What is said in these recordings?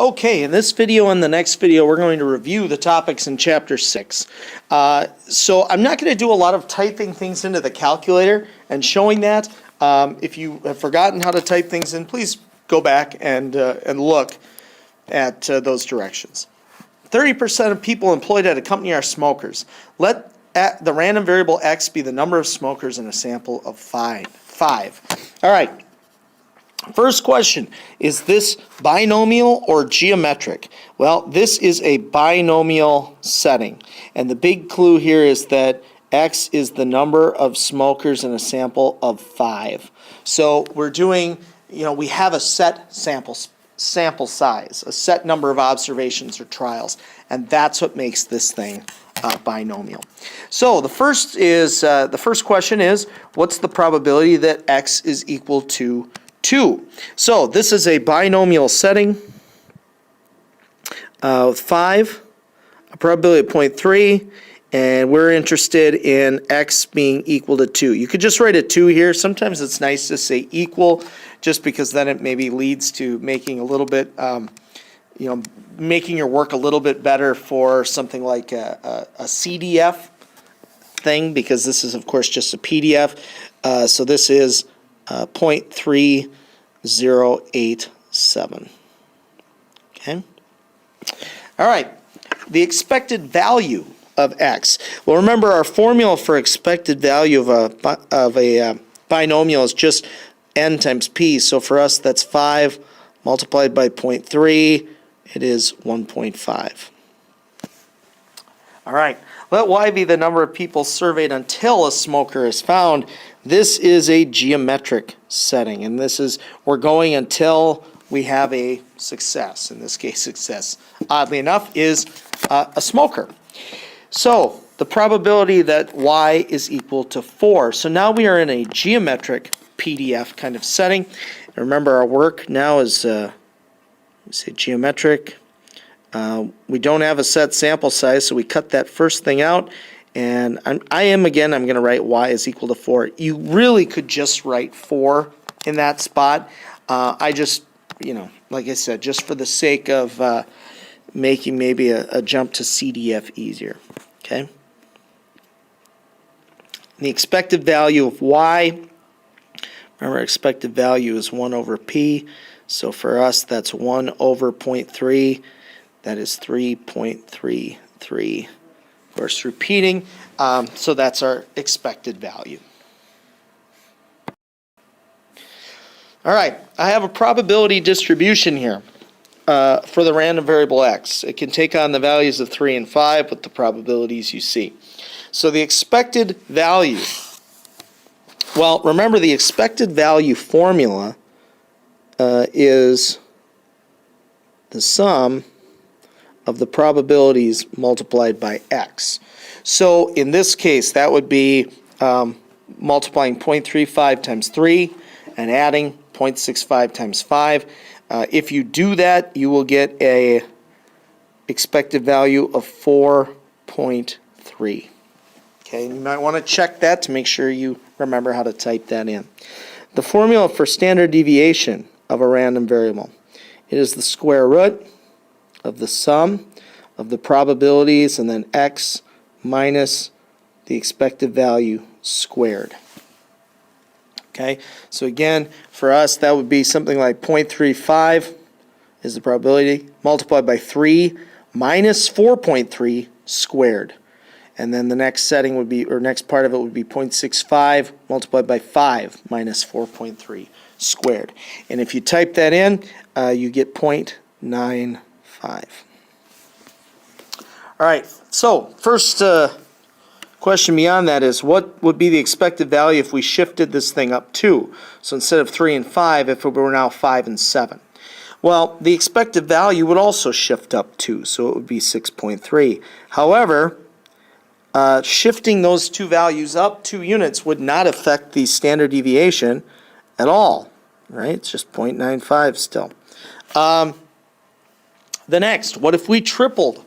Okay, in this video and the next video, we're going to review the topics in Chapter 6. So I'm not going to do a lot of typing things into the calculator and showing that. If you have forgotten how to type things in, please go back and look at those directions. 30% of people employed at a company are smokers. Let the random variable x be the number of smokers in a sample of five. All right. First question, is this binomial or geometric? Well, this is a binomial setting. And the big clue here is that x is the number of smokers in a sample of 5. So we're doing, we have a set sample size, a set number of observations or trials, and that's what makes this thing binomial. So the first question is, what's the probability that x is equal to 2? So this is a binomial setting with 5, a probability of 0.3, and we're interested in x being equal to 2. You could just write a 2 here. Sometimes it's nice to say equal, just because then it maybe leads to making a little bit, making your work a little bit better for something like a CDF thing, because this is, of course, just a PDF. So this is 0.3087. Okay. All right. The expected value of x. Well, remember our formula for expected value of a binomial is just n times p. So for us, that's 5 multiplied by 0.3. It is 1.5. All right. Let y be the number of people surveyed until a smoker is found. This is a geometric setting, and we're going until we have a success. In this case, success, oddly enough, is a smoker. So the probability that y is equal to 4. So now we are in a geometric PDF kind of setting. And remember, our work now is say geometric. We don't have a set sample size, so we cut that first thing out. And I'm going to write y is equal to 4. You really could just write 4 in that spot. I just, like I said, just for the sake of making maybe a jump to CDF easier. Okay. The expected value of y, remember, expected value is 1 over p. So for us, that's 1 over 0.3. That is 3.33. Of course, repeating. So that's our expected value. All right. I have a probability distribution here for the random variable x. It can take on the values of 3 and 5 with the probabilities you see. So the expected value, well, remember the expected value formula is the sum of the probabilities multiplied by x. So in this case, that would be multiplying 0.35 times 3 and adding 0.65 times 5. If you do that, you will get a expected value of 4.3. Okay, and you might want to check that to make sure you remember how to type that in. The formula for standard deviation of a random variable. It is the square root of the sum of the probabilities and then x minus the expected value squared. Okay, so again, for us, that would be something like 0.35 is the probability multiplied by 3 minus 4.3 squared. And then the next setting would be, or next part of it would be 0.65 multiplied by 5 minus 4.3 squared. And if you type that in, you get 0.95. All right, so first question beyond that is, what would be the expected value if we shifted this thing up 2? So instead of 3 and 5, if it were now 5 and 7. Well, the expected value would also shift up 2, so it would be 6.3. However, shifting those two values up 2 units would not affect the standard deviation at all, right? It's just 0.95 still. The next, what if we tripled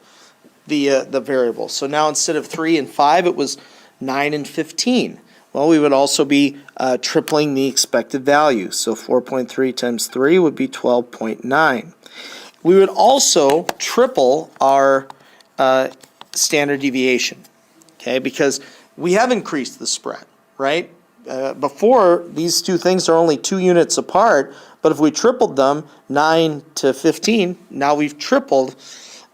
the variable? So now instead of 3 and 5, it was 9 and 15. Well, we would also be tripling the expected value. So 4.3 times 3 would be 12.9. we would also triple our standard deviation, okay? Because we have increased the spread, right? Before, these two things are only 2 units apart, but if we tripled them, 9 to 15, now we've tripled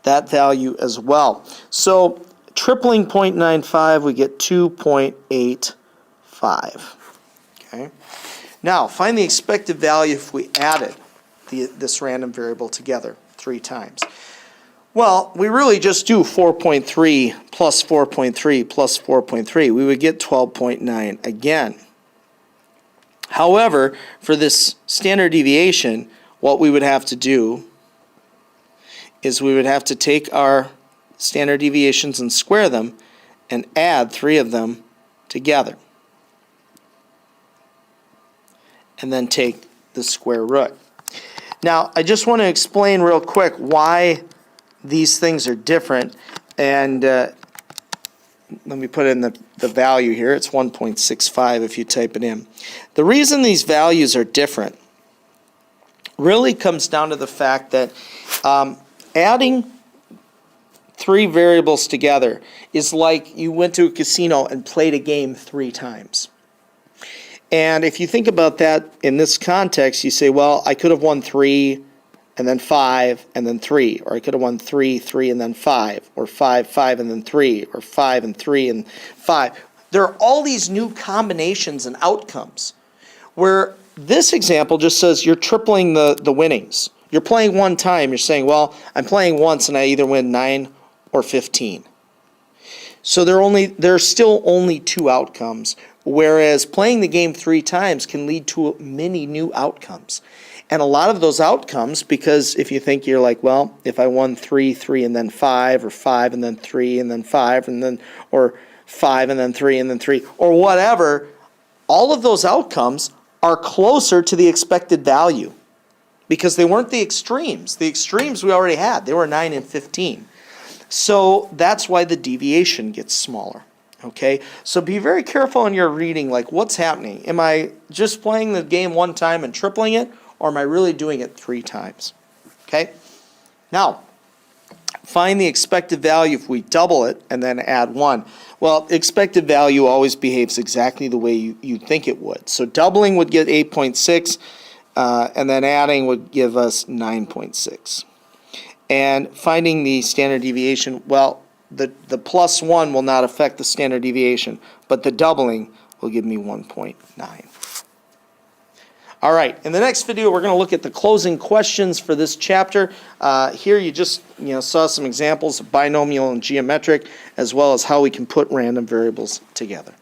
that value as well. So tripling 0.95, we get 2.85, okay? Now, find the expected value if we added this random variable together 3 times. Well, we really just do 4.3 plus 4.3 plus 4.3. We would get 12.9 again. However, for this standard deviation, what we would have to do is we would have to take our standard deviations and square them and add 3 of them together. And then take the square root. Now, I just want to explain real quick why these things are different, and let me put in the value here. It's 1.65 if you type it in. The reason these values are different really comes down to the fact that adding 3 variables together is like you went to a casino and played a game 3 times. And if you think about that in this context, you say, well, I could have won 3 and then 5 and then 3, or I could have won 3, 3 and then 5, or 5, 5 and then 3, or 5 and 3 and 5. There are all these new combinations and outcomes where this example just says you're tripling the winnings. You're playing 1 time, you're saying, well, I'm playing once and I either win 9 or 15. So there are still only 2 outcomes, whereas playing the game 3 times can lead to many new outcomes. And a lot of those outcomes, because if you think you're like, well, if I won 3, 3 and then 5, or 5 and then 3 and then 5 and then, or 5 and then 3 and then 3, or whatever, all of those outcomes are closer to the expected value because they weren't the extremes. The extremes we already had. They were 9 and 15. So that's why the deviation gets smaller. Okay, so be very careful in your reading, like what's happening. Am I just playing the game 1 time and tripling it, or am I really doing it 3 times? Okay, now find the expected value if we double it and then add 1. Well, expected value always behaves exactly the way you think it would. So doubling would get 8.6, and then adding would give us 9.6. And finding the standard deviation, well, the plus 1 will not affect the standard deviation, but the doubling will give me 1.9. All right, in the next video, we're going to look at the closing questions for this chapter. Here you just saw some examples of binomial and geometric, as well as how we can put random variables together.